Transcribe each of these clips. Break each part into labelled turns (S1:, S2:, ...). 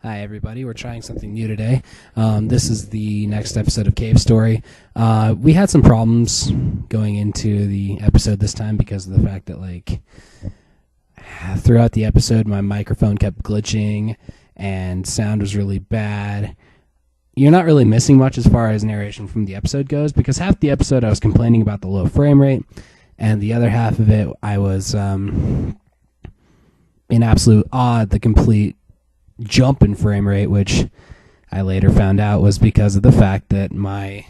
S1: Hi, everybody. We're trying something new today. This is the next episode of Cave Story. We had some problems going into the episode this time because of the fact that, throughout the episode, my microphone kept glitching and sound was really bad. You're not really missing much as far as narration from the episode goes because half the episode I was complaining about the low frame rate, and the other half of it I was in absolute awe at the complete jump in frame rate, which I later found out was because of the fact that my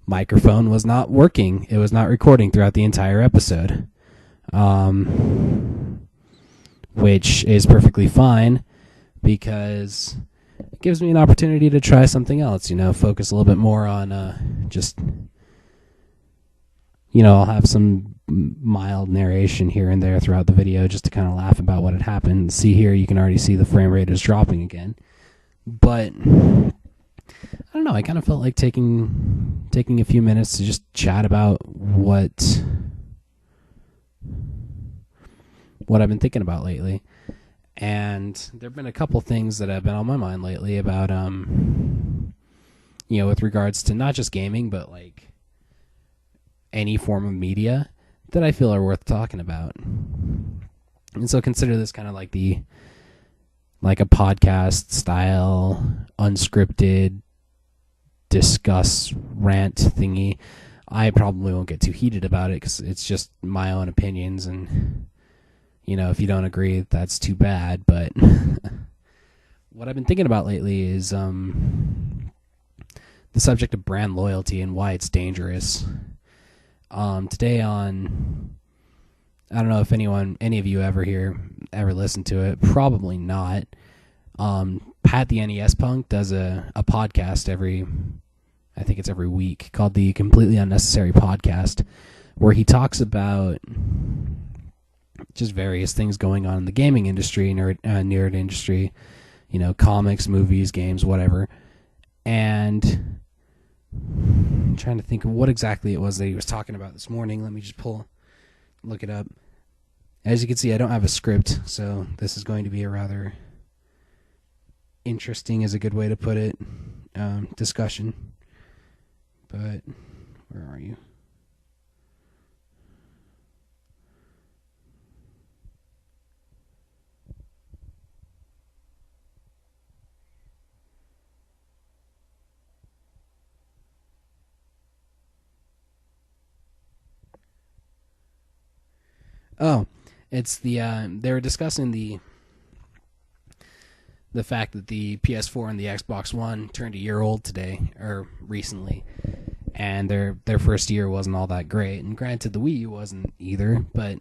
S1: microphone was not working. It was not recording throughout the entire episode, which is perfectly fine because it gives me an opportunity to try something else, focus a little bit more on I'll have some mild narration here and there throughout the video just to kind of laugh about what had happened. See here, you can already see the frame rate is dropping again. But I don't know, I kind of felt like taking a few minutes to just chat about what I've been thinking about lately. And there have been a couple things that have been on my mind lately about with regards to not just gaming, but any form of media that I feel are worth talking about. And so consider this kind of like a podcast style, unscripted, discuss rant thingy. I probably won't get too heated about it because it's just my own opinions, and if you don't agree, that's too bad. But what I've been thinking about lately is the subject of brand loyalty and why it's dangerous. Today on, I don't know if any of you ever listen to it, probably not. Pat the NES Punk does a podcast every week called the Completely Unnecessary Podcast, where he talks about just various things going on in the gaming industry, nerd industry, comics, movies, games, whatever. And I'm trying to think of what exactly it was that he was talking about this morning. Let me just look it up. As you can see, I don't have a script, so this is going to be a rather interesting, is a good way to put it, discussion. But where are you? Oh, it's they were discussing the fact that the PS4 and the Xbox One turned a year old today, or recently, and their first year wasn't all that great. And granted, the Wii U wasn't either, but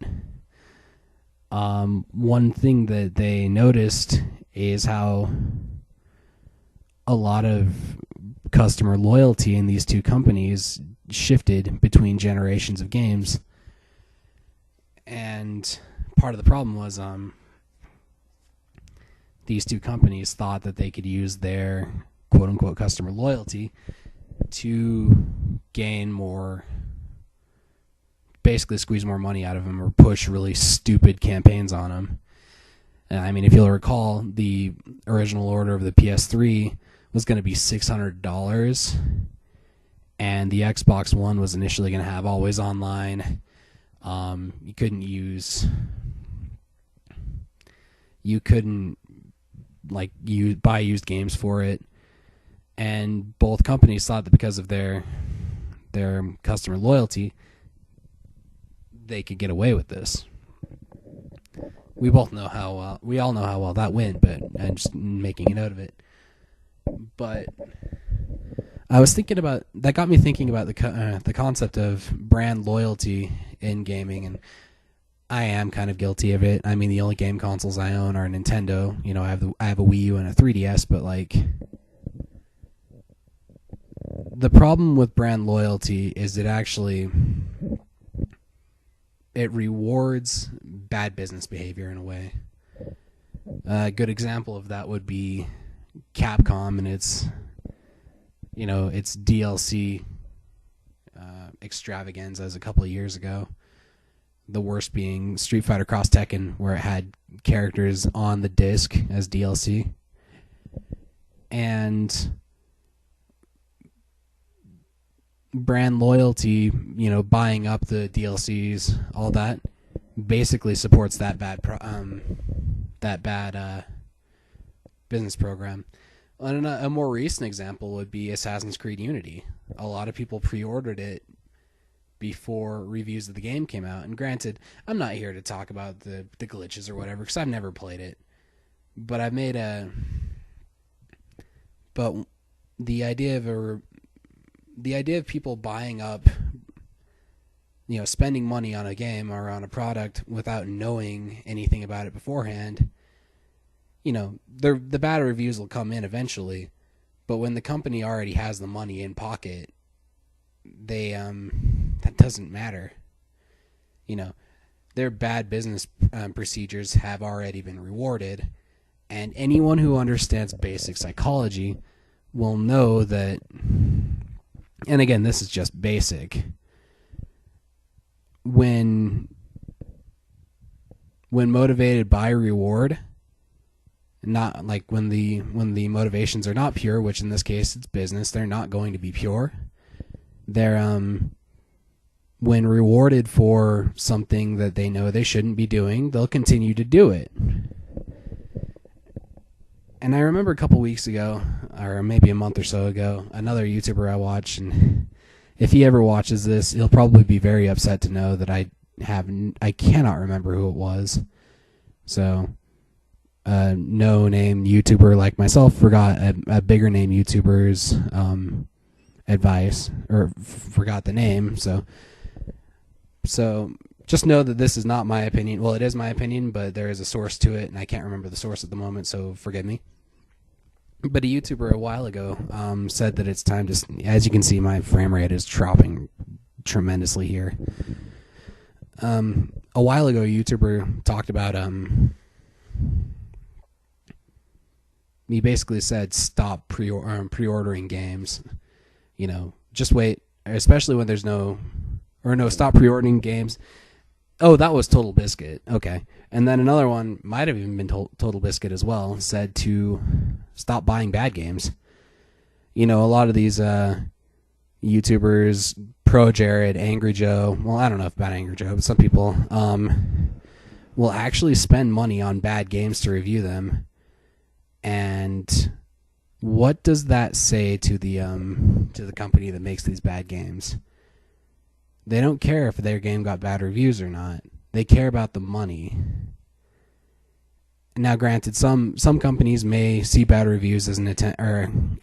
S1: one thing that they noticed is how a lot of customer loyalty in these two companies shifted between generations of games. And part of the problem was these two companies thought that they could use their quote-unquote customer loyalty to gain more, basically squeeze more money out of them or push really stupid campaigns on them. I mean, if you'll recall, the original order of the PS3 was going to be $600, and the Xbox One was initially going to have always online. You couldn't buy used games for it, and both companies thought that because of their customer loyalty, they could get away with this. We all know how well that went, but I'm just making a note of it. But I was thinking about that, got me thinking about the concept of brand loyalty in gaming, and I am kind of guilty of it. I mean, the only game consoles I own are Nintendo. I have a Wii U and a 3DS, but the problem with brand loyalty is it rewards bad business behavior in a way. A good example of that would be Capcom and its DLC extravaganzas a couple of years ago. The worst being Street Fighter Cross Tekken, where it had characters on the disc as DLC. And brand loyalty, buying up the DLCs, all that, basically supports that bad business program. And a more recent example would be Assassin's Creed Unity. A lot of people pre-ordered it before reviews of the game came out. And granted, I'm not here to talk about the glitches or whatever, because I've never played it. But I've made But the idea of people buying up, spending money on a game or on a product without knowing anything about it beforehand, the bad reviews will come in eventually. But when the company already has the money in pocket, that doesn't matter. Their bad business procedures have already been rewarded, and anyone who understands basic psychology will know that. And again, this is just basic. When motivated by reward, not like when the motivations are not pure, which in this case it's business, they're not going to be pure. They're when rewarded for something that they know they shouldn't be doing, they'll continue to do it. And I remember a couple weeks ago, or maybe a month or so ago, another YouTuber I watch, and if he ever watches this, he'll probably be very upset to know that I cannot remember who it was. So, no name YouTuber like myself forgot a bigger name YouTuber's advice, or forgot the name. So just know that this is not my opinion. Well, it is my opinion, but there is a source to it, and I can't remember the source at the moment, so forgive me. But a YouTuber a while ago said that it's time to... As you can see, my frame rate is dropping tremendously here. A while ago, a YouTuber talked about... he basically said, stop pre-ordering games. Just wait, especially when there's no... Or no, stop pre-ordering games. Oh, that was Total Biscuit. Okay. And then another one, might have even been Total Biscuit as well, said to stop buying bad games. A lot of these YouTubers, Pro Jared, Angry Joe, well, I don't know about Angry Joe, but some people will actually spend money on bad games to review them. And what does that say to the company that makes these bad games? They don't care if their game got bad reviews or not. They care about the money. Now, granted, some companies may see bad reviews as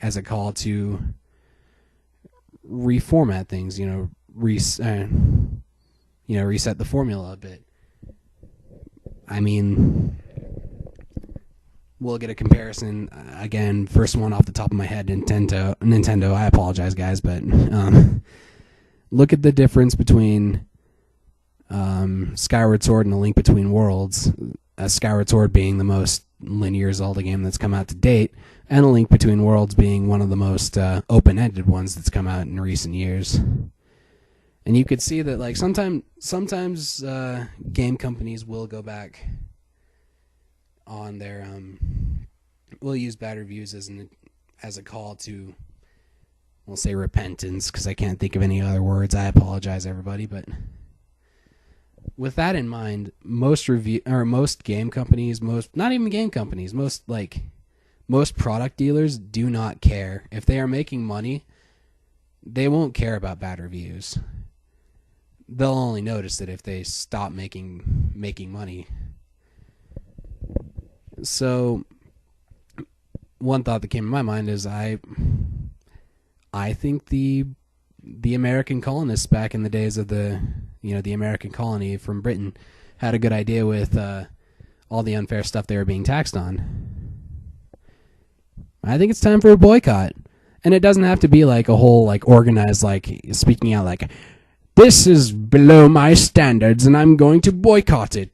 S1: as a call to reformat things. Reset the formula a bit. I mean, we'll get a comparison again. First one off the top of my head, Nintendo. I apologize, guys, but look at the difference between Skyward Sword and A Link Between Worlds. Skyward Sword being the most linear Zelda game that's come out to date, and A Link Between Worlds being one of the most open-ended ones that's come out in recent years. And you could see that, like, sometimes game companies will go back on their will use bad reviews as a call to, we'll say, repentance, because I can't think of any other words. I apologize, everybody, but with that in mind, most game companies, not even game companies, most product dealers do not care. If they are making money, they won't care about bad reviews. They'll only notice it if they stop making money. So one thought that came to my mind is I think the American colonists back in the days of the American colony from Britain had a good idea with all the unfair stuff they were being taxed on. I think it's time for a boycott. And it doesn't have to be like a whole organized speaking out this is below my standards and I'm going to boycott it.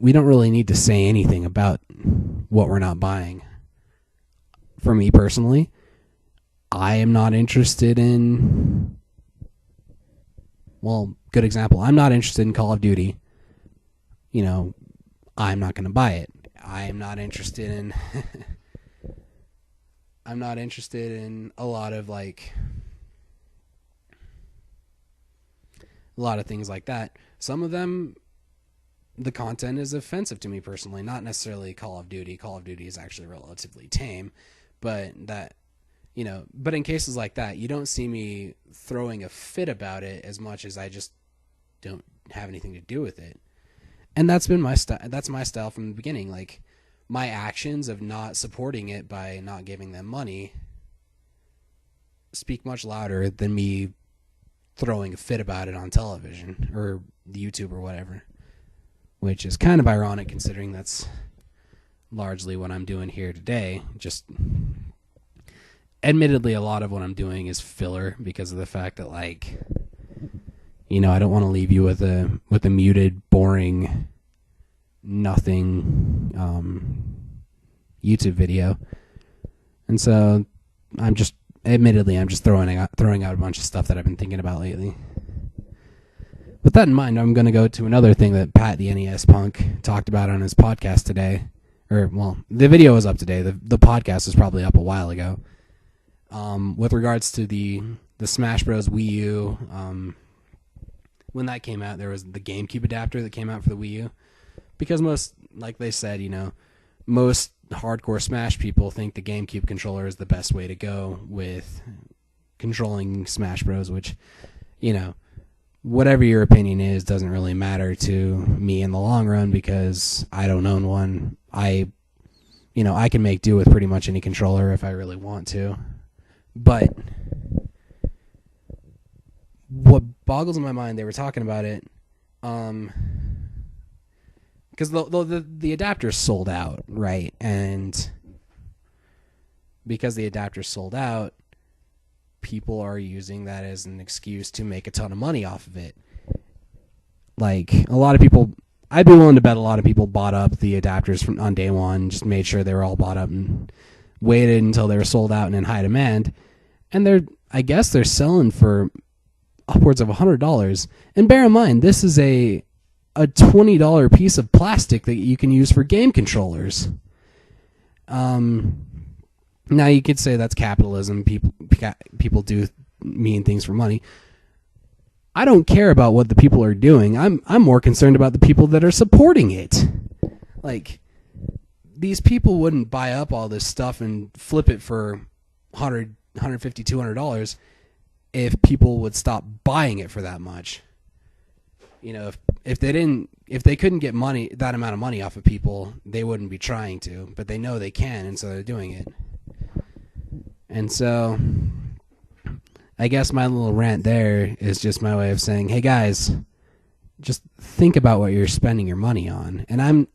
S1: We don't really need to say anything about what we're not buying. For me personally, I am not interested in... Well, good example. I'm not interested in Call of Duty. I'm not going to buy it. I am not interested in I'm not interested in a lot of things like that. Some of them, the content is offensive to me personally, not necessarily Call of Duty. Call of Duty is actually relatively tame, but but in cases like that, you don't see me throwing a fit about it as much as I just don't have anything to do with it. And that's been my style. That's my style from the beginning. Like, my actions of not supporting it by not giving them money speak much louder than me throwing a fit about it on television or YouTube or whatever, which is kind of ironic considering that's largely what I'm doing here today. Just admittedly, a lot of what I'm doing is filler because of the fact that, like, I don't want to leave you with a muted, boring, nothing YouTube video. And so I'm just throwing out a bunch of stuff that I've been thinking about lately. With that in mind, I'm going to go to another thing that Pat, the NES punk, talked about on his podcast today. Or, well, the video was up today. The podcast was probably up a while ago. With regards to the Smash Bros. Wii U, when that came out, there was the GameCube adapter that came out for the Wii U. Because most, like they said, most hardcore Smash people think the GameCube controller is the best way to go with controlling Smash Bros., which, whatever your opinion is doesn't really matter to me in the long run because I don't own one. I can make do with pretty much any controller if I really want to. But what boggles in my mind, they were talking about it, because the adapter's sold out, right? And because the adapter's sold out, people are using that as an excuse to make a ton of money off of it. Like, a lot of people, I'd be willing to bet a lot of people bought up the adapters on day one, just made sure they were all bought up and waited until they were sold out and in high demand. And I guess they're selling for upwards of $100. And bear in mind, this is a $20 piece of plastic that you can use for game controllers. Now you could say that's capitalism. People do mean things for money. I don't care about what the people are doing. I'm more concerned about the people that are supporting it. Like, these people wouldn't buy up all this stuff and flip it for $100, $150, $200 if people would stop buying it for that much. If they couldn't get that amount of money off of people, they wouldn't be trying to, but they know they can, and so they're doing it. And so I guess my little rant there is just my way of saying, hey guys, just think about what you're spending your money on. And I'm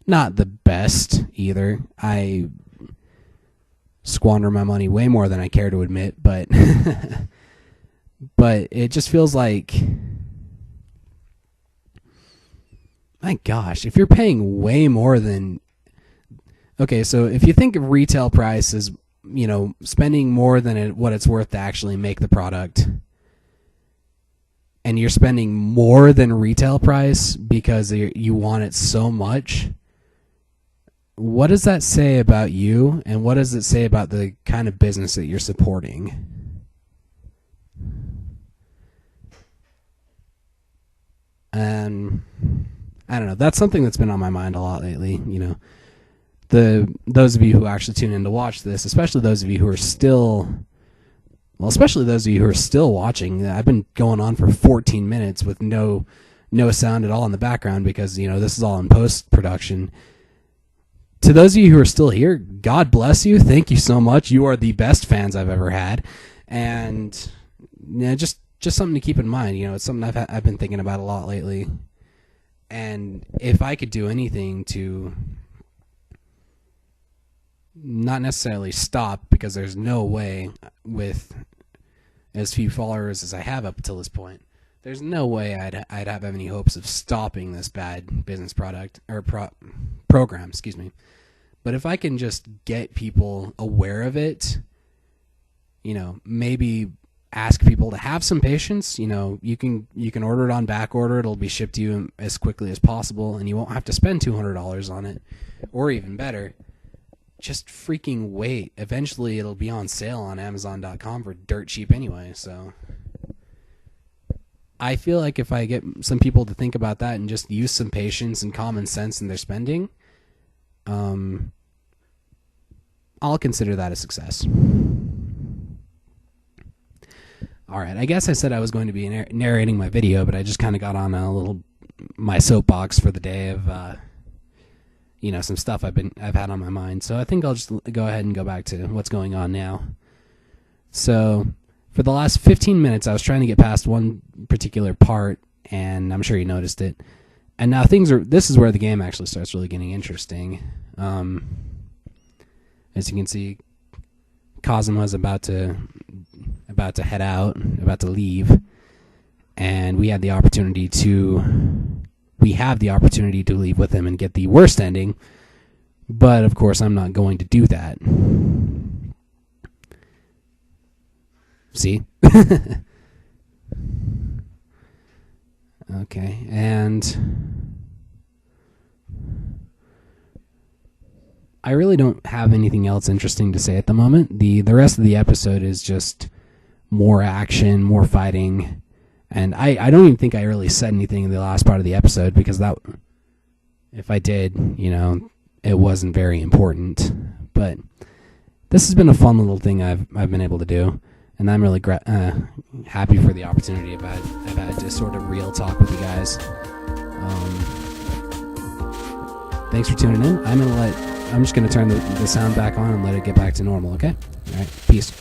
S1: not the best either. I squander my money way more than I care to admit, but but it just feels like, my gosh, if you're paying way more than... Okay, so if you think of retail price as, spending more than what it's worth to actually make the product, and you're spending more than retail price because you want it so much, what does that say about you, and what does it say about the kind of business that you're supporting? And I don't know. That's something that's been on my mind a lot lately. Those of you who actually tune in to watch this, especially those of you who are still watching. I've been going on for 14 minutes with no sound at all in the background because this is all in post production. To those of you who are still here, God bless you. Thank you so much. You are the best fans I've ever had, and just something to keep in mind. It's something I've been thinking about a lot lately. And if I could do anything to not necessarily stop, because there's no way with as few followers as I have up until this point, there's no way I'd have any hopes of stopping this bad business product or program, excuse me. But if I can just get people aware of it, maybe ask people to have some patience. You know, you can order it on back order. It'll be shipped to you as quickly as possible, and you won't have to spend $200 on it. Or even better, just freaking wait. Eventually it'll be on sale on Amazon.com for dirt cheap anyway. So I feel like if I get some people to think about that and just use some patience and common sense in their spending, I'll consider that a success. All right, I guess I said I was going to be narrating my video, but I just kind of got on my soapbox for the day of some stuff I've had on my mind. So I think I'll just go ahead and go back to what's going on now. So for the last 15 minutes, I was trying to get past one particular part, and I'm sure you noticed it. And now this is where the game actually starts really getting interesting. As you can see, Kazuma's about to head out, about to leave, and we have the opportunity to leave with him and get the worst ending. But of course, I'm not going to do that. See? Okay, and I really don't have anything else interesting to say at the moment. The rest of the episode is just more action, more fighting, and I don't even think I really said anything in the last part of the episode, because that, if I did, it wasn't very important. But this has been a fun little thing I've been able to do, and I'm really happy for the opportunity I've had to sort of real talk with you guys. Thanks for tuning in. I'm just gonna turn the sound back on and let it get back to normal. Okay. All right. Peace.